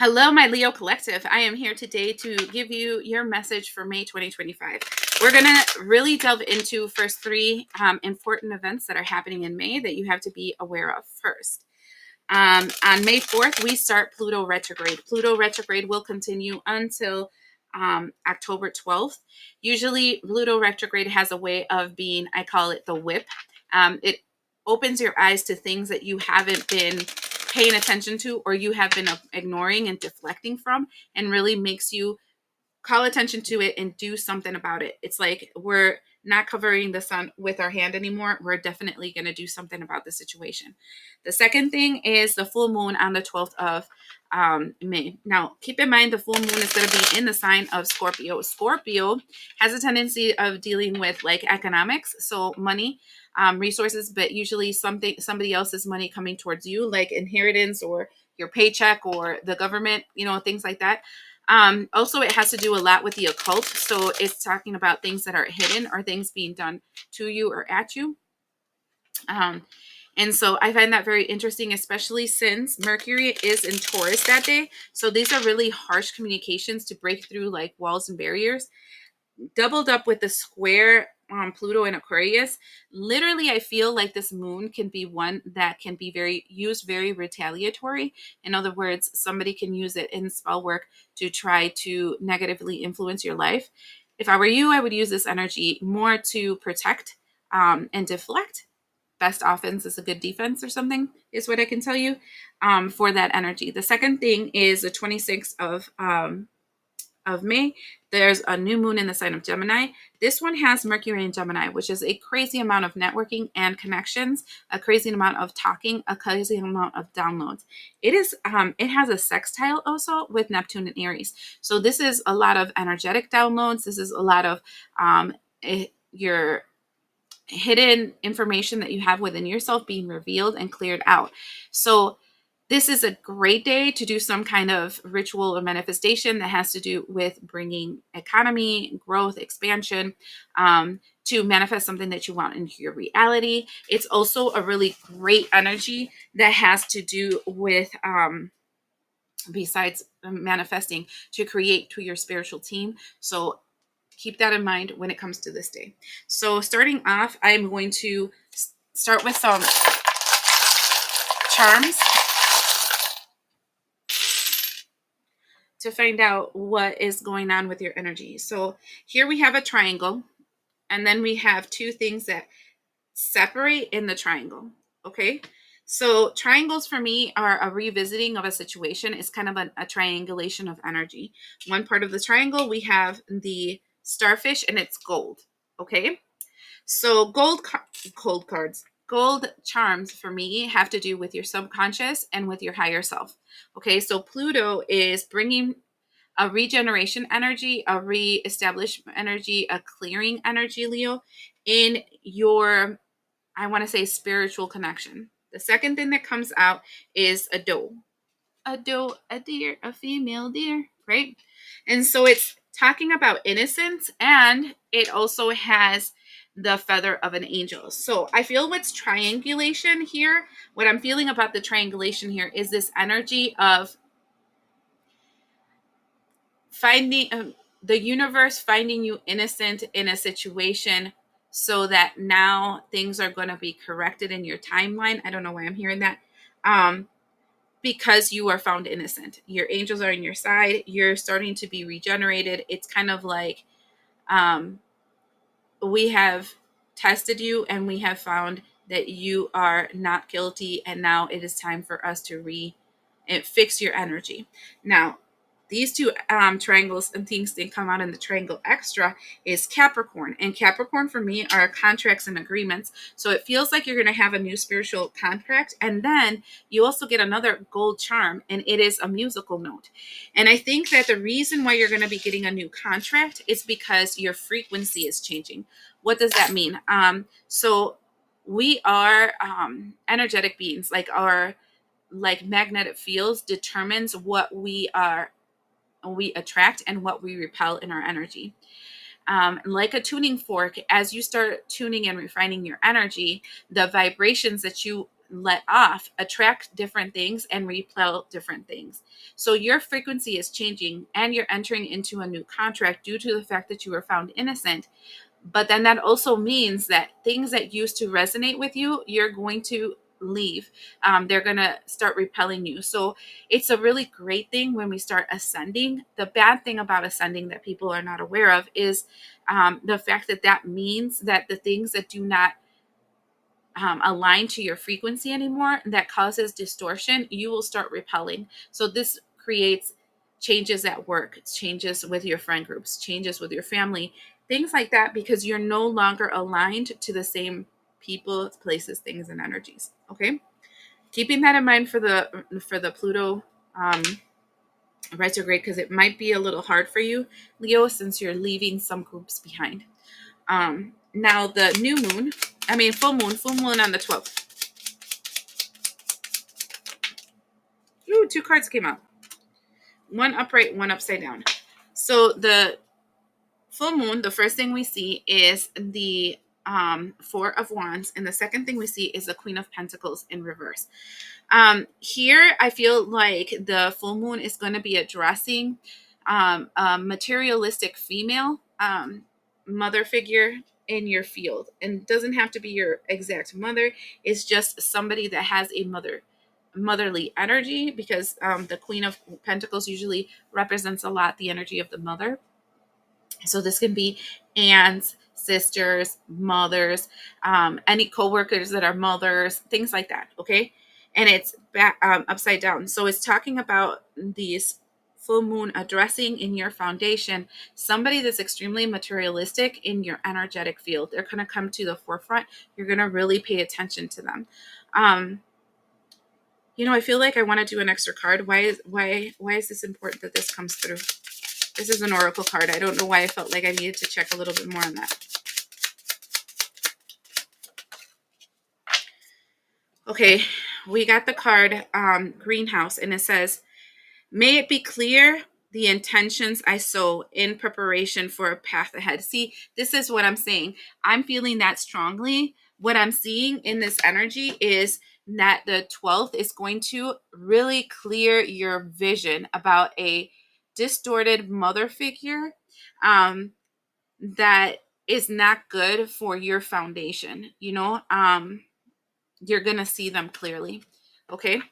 Hello, my Leo Collective. I am here today to give you your message for May 2025. We're going to really delve into first three important events that are happening in May that you have to be aware of first. On May 4th, we start Pluto retrograde. Pluto retrograde will continue until October 12th. Usually, Pluto retrograde has a way of being, I call it the whip. It opens your eyes to things that you haven't been paying attention to or you have been ignoring and deflecting from, and really makes you call attention to it and do something about it. It's like we're not covering the sun with our hand anymore. We're definitely going to do something about the situation. The second thing is the full moon on the 12th of May. Now, keep in mind the full moon is going to be in the sign of Scorpio. Scorpio has a tendency of dealing with like economics, so money, resources, but usually somebody else's money coming towards you, like inheritance or your paycheck or the government, things like that. Also, it has to do a lot with the occult. So it's talking about things that are hidden or things being done to you or at you. And so I find that very interesting, especially since Mercury is in Taurus that day. So these are really harsh communications to break through like walls and barriers. Doubled up with the square Pluto and Aquarius. Literally, I feel like this moon can be one that can be very retaliatory. In other words, somebody can use it in spell work to try to negatively influence your life. If I were you, I would use this energy more to protect and deflect. Best offense is a good defense or something, is what I can tell you for that energy. The second thing is the 26th of May, there's a new moon in the sign of Gemini. This one has Mercury in Gemini, which is a crazy amount of networking and connections, a crazy amount of talking, a crazy amount of downloads. It has a sextile also with Neptune and Aries. So this is a lot of energetic downloads. This is a lot of your hidden information that you have within yourself being revealed and cleared out. So this is a great day to do some kind of ritual or manifestation that has to do with bringing economy, growth, expansion, to manifest something that you want into your reality. It's also a really great energy that has to do with, besides manifesting, to create to your spiritual team. So keep that in mind when it comes to this day. So starting off, I'm going to start with some charms to find out what is going on with your energy. So here we have a triangle, and then we have two things that separate in the triangle. Okay. So triangles for me are a revisiting of a situation. It's kind of a triangulation of energy. One part of the triangle, we have the starfish and it's gold. Okay. So gold cards, gold charms for me have to do with your subconscious and with your higher self. Okay, so Pluto is bringing a regeneration energy, a re-establishment energy, a clearing energy, Leo, in your, I want to say, spiritual connection. The second thing that comes out is a doe. A doe, a deer, a female deer, right? And so it's talking about innocence, and it also has the feather of an angel. So I feel what's triangulation here, what I'm feeling about the triangulation here is this energy of finding the universe finding you innocent in a situation so that now things are going to be corrected in your timeline. I don't know why I'm hearing that. Because you are found innocent. Your angels are on your side. You're starting to be regenerated. It's kind of like we have tested you and we have found that you are not guilty. And now it is time for us to fix your energy. Now, these two triangles and things that come out in the triangle extra is Capricorn. And Capricorn for me are contracts and agreements. So it feels like you're going to have a new spiritual contract. And then you also get another gold charm, and it is a musical note. And I think that the reason why you're going to be getting a new contract is because your frequency is changing. What does that mean? So we are energetic beings. Our magnetic fields determines what we attract and what we repel in our energy. Like a tuning fork, as you start tuning and refining your energy, the vibrations that you let off attract different things and repel different things. So your frequency is changing and you're entering into a new contract due to the fact that you were found innocent. But then that also means that things that used to resonate with you, you're going to leave. They're going to start repelling you. So it's a really great thing when we start ascending. The bad thing about ascending that people are not aware of is the fact that that means that the things that do not align to your frequency anymore, that causes distortion, you will start repelling. So this creates changes at work, changes with your friend groups, changes with your family, things like that, because you're no longer aligned to the same people, places, things, and energies. Okay, keeping that in mind for the Pluto retrograde, because it might be a little hard for you, Leo, since you're leaving some groups behind. Now the full moon on the 12th. Ooh, two cards came out. One upright, one upside down. So the full moon, the first thing we see is the Four of Wands, and the second thing we see is the Queen of Pentacles in reverse. Here, I feel like the full moon is going to be addressing a materialistic female mother figure in your field, and it doesn't have to be your exact mother. It's just somebody that has a motherly energy, because the Queen of Pentacles usually represents a lot the energy of the mother. So this can be aunts, sisters, mothers, any coworkers that are mothers, things like that. Okay, and it's back upside down. So it's talking about these full moon addressing in your foundation somebody that's extremely materialistic in your energetic field. They're going to come to the forefront. You're going to really pay attention to them. I feel like I want to do an extra card. Why is this important that this comes through? This is an oracle card. I don't know why I felt like I needed to check a little bit more on that. Okay, we got the card Greenhouse, and it says, "May it be clear the intentions I sow in preparation for a path ahead." See, this is what I'm saying. I'm feeling that strongly. What I'm seeing in this energy is that the 12th is going to really clear your vision about a distorted mother figure that is not good for your foundation. You're going to see them clearly. Okay.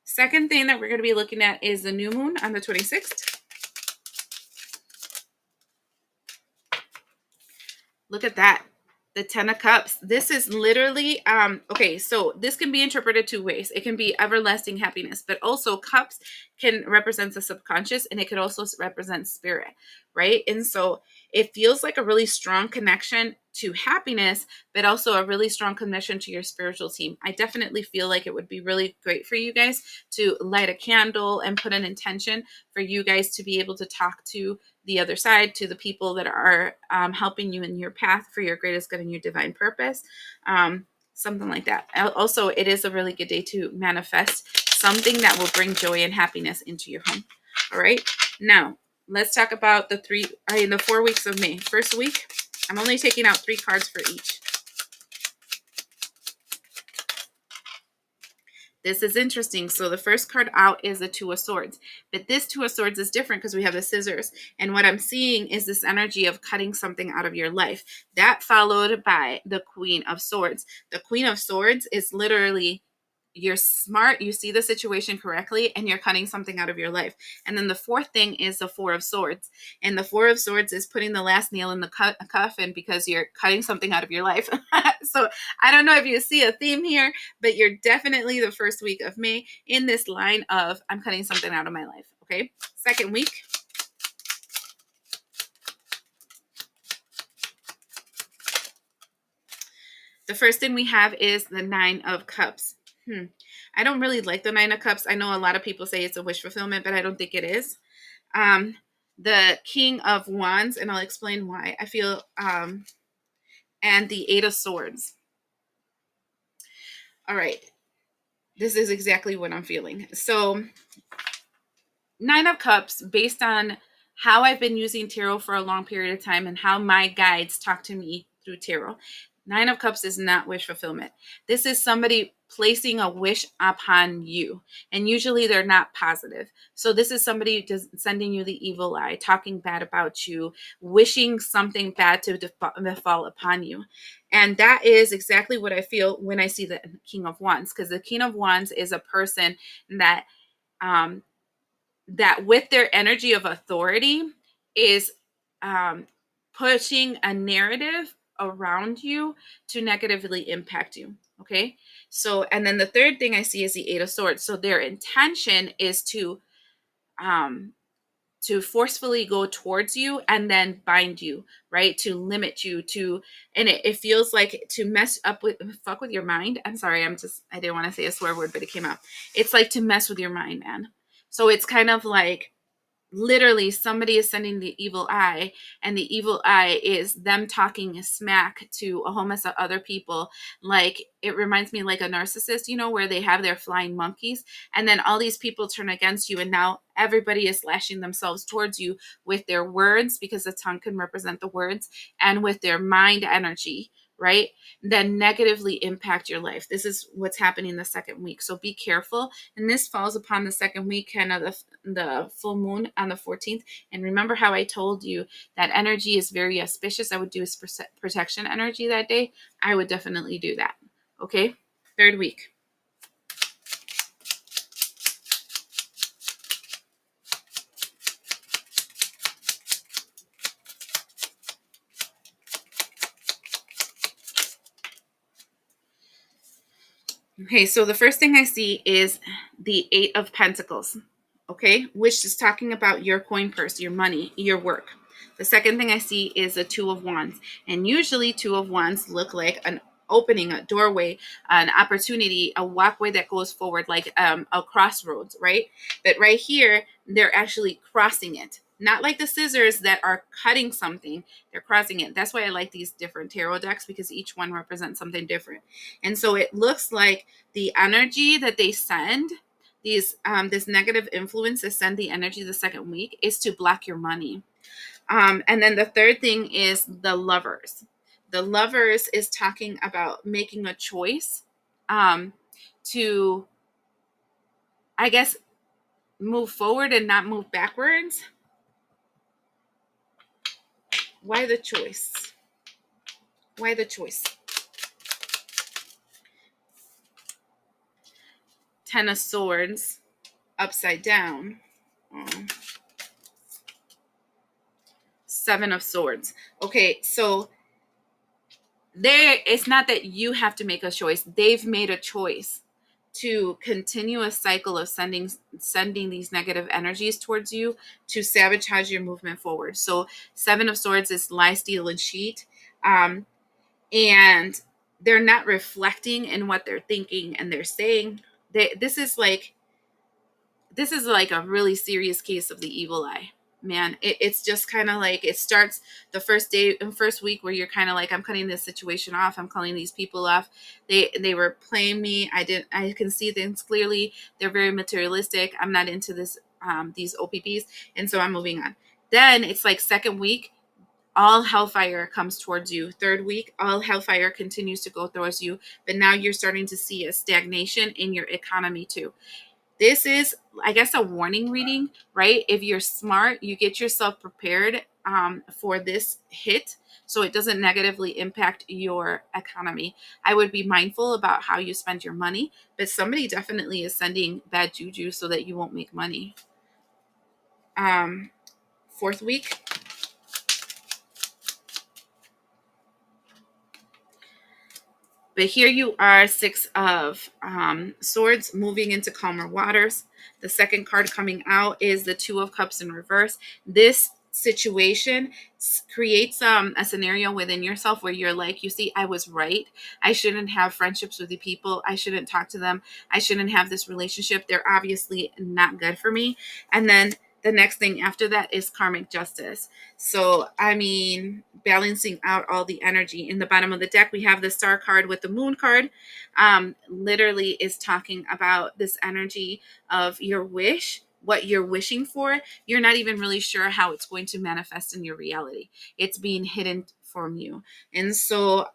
Second thing that we're going to be looking at is the new moon on the 26th. Look at that. The 10 of Cups. This is literally, okay, so this can be interpreted two ways. It can be everlasting happiness, but also cups can represent the subconscious, and it could also represent spirit, right? And so it feels like a really strong connection to happiness, but also a really strong connection to your spiritual team. I definitely feel like it would be really great for you guys to light a candle and put an intention for you guys to be able to talk to the other side, to the people that are helping you in your path for your greatest good and your divine purpose, something like that. Also, it is a really good day to manifest something that will bring joy and happiness into your home. All right, now let's talk about the 4 weeks of May. First week, I'm only taking out 3 cards for each. This is interesting. So the first card out is the Two of Swords. But this Two of Swords is different because we have the scissors. And what I'm seeing is this energy of cutting something out of your life. That followed by the Queen of Swords. The Queen of Swords is literally, you're smart, you see the situation correctly, and you're cutting something out of your life. And then the fourth thing is the Four of Swords. And the Four of Swords is putting the last nail in the coffin because you're cutting something out of your life. So I don't know if you see a theme here, but you're definitely the first week of May in this line of I'm cutting something out of my life. Okay. Second week. The first thing we have is the Nine of Cups. I don't really like the Nine of Cups. I know a lot of people say it's a wish fulfillment, but I don't think it is. The King of Wands, and I'll explain why. I feel, and the Eight of Swords. All right. This is exactly what I'm feeling. So Nine of Cups, based on how I've been using tarot for a long period of time and how my guides talk to me through tarot, Nine of Cups is not wish fulfillment. This is somebody placing a wish upon you. And usually they're not positive. So this is somebody just sending you the evil eye, talking bad about you, wishing something bad to befall upon you. And that is exactly what I feel when I see the King of Wands, because the King of Wands is a person that um, that with their energy of authority is um, pushing a narrative around you to negatively impact you. Okay. So, and then the third thing I see is the Eight of Swords. So their intention is um, to forcefully go towards you and then bind you, right? To limit you, to, and it feels like to mess up with, fuck with your mind. I'm sorry, I didn't want to say a swear word, but it came out. It's like to mess with your mind, man. So it's kind of like literally somebody is sending the evil eye, and the evil eye is them talking smack to a whole mess of other people. Like, it reminds me like a narcissist, where they have their flying monkeys, and then all these people turn against you, and now everybody is lashing themselves towards you with their words, because the tongue can represent the words, and with their mind energy, right? Then negatively impact your life. This is what's happening the second week. So be careful. And this falls upon the second week, kind of the full moon on the 14th. And remember how I told you that energy is very auspicious. I would do protection energy that day. I would definitely do that. Okay. Third week. Okay, so the first thing I see is the Eight of Pentacles, okay, which is talking about your coin purse, your money, your work. The second thing I see is a Two of Wands, and usually Two of Wands look like an opening, a doorway, an opportunity, a walkway that goes forward, like a crossroads, right? But right here, they're actually crossing it. Not like the scissors that are cutting something, they're crossing it. That's why I like these different tarot decks, because each one represents something different. And so it looks like the energy that they send, this negative influence to send the energy the second week, is to block your money. And then the third thing is the Lovers. The Lovers is talking about making a choice to, I guess, move forward and not move backwards. Why the choice? Why the choice? Ten of Swords upside down. Oh. Seven of Swords. Okay, so it's not that you have to make a choice. They've made a choice to continue a cycle of sending these negative energies towards you to sabotage your movement forward. So Seven of Swords is lie, steal, and cheat. And they're not reflecting in what they're thinking and they're saying. This is like a really serious case of the evil eye, man. It's just kind of like, it starts the first week where you're kind of like, I'm cutting this situation off, I'm calling these people off. They were playing me. I can see things clearly. They're very materialistic. I'm not into this, these OPPs, and so I'm moving on. Then it's like second week, all hellfire comes towards you. Third week, all hellfire continues to go towards you, but now you're starting to see a stagnation in your economy too. This is, I guess, a warning reading, right? If you're smart, you get yourself prepared for this hit so it doesn't negatively impact your economy. I would be mindful about how you spend your money, but somebody definitely is sending bad juju so that you won't make money. Fourth week. But here you are, Six of Swords, moving into calmer waters. The second card coming out is the Two of Cups in reverse. This situation creates a scenario within yourself where you're like, you see, I was right. I shouldn't have friendships with the people. I shouldn't talk to them. I shouldn't have this relationship. They're obviously not good for me. And then the next thing after that is karmic justice. So, I mean, balancing out all the energy. In the bottom of the deck, we have the star card with the moon card. Literally is talking about this energy of your wish, what you're wishing for. You're not even really sure how it's going to manifest in your reality. It's being hidden from you. And so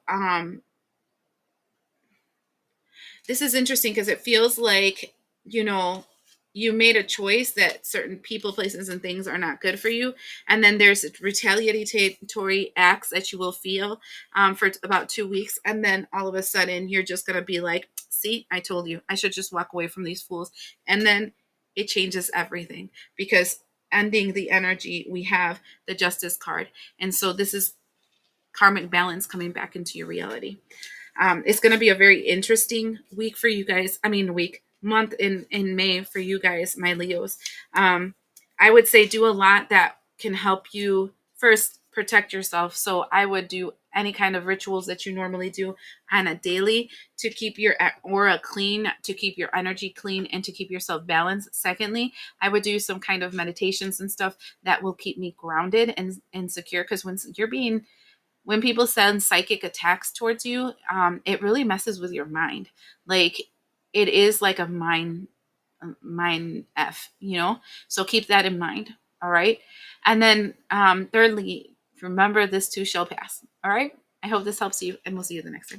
this is interesting because it feels like, you know, you made a choice that certain people, places, and things are not good for you. And then there's retaliatory acts that you will feel for about 2 weeks. And then all of a sudden, you're just going to be like, see, I told you, I should just walk away from these fools. And then it changes everything because ending the energy, we have the justice card. And so this is karmic balance coming back into your reality. It's going to be a very interesting week for you guys. I mean, month in May for you guys, my Leos. I would say do a lot that can help you first protect yourself. So I would do any kind of rituals that you normally do on a daily to keep your aura clean, to keep your energy clean, and to keep yourself balanced. Secondly, I would do some kind of meditations and stuff that will keep me grounded and secure. Because when people send psychic attacks towards you, it really messes with your mind. Like it is like a mind f, you know. So keep that in mind. All right. And then thirdly, remember this too shall pass. All right. I hope this helps you, and we'll see you the next time.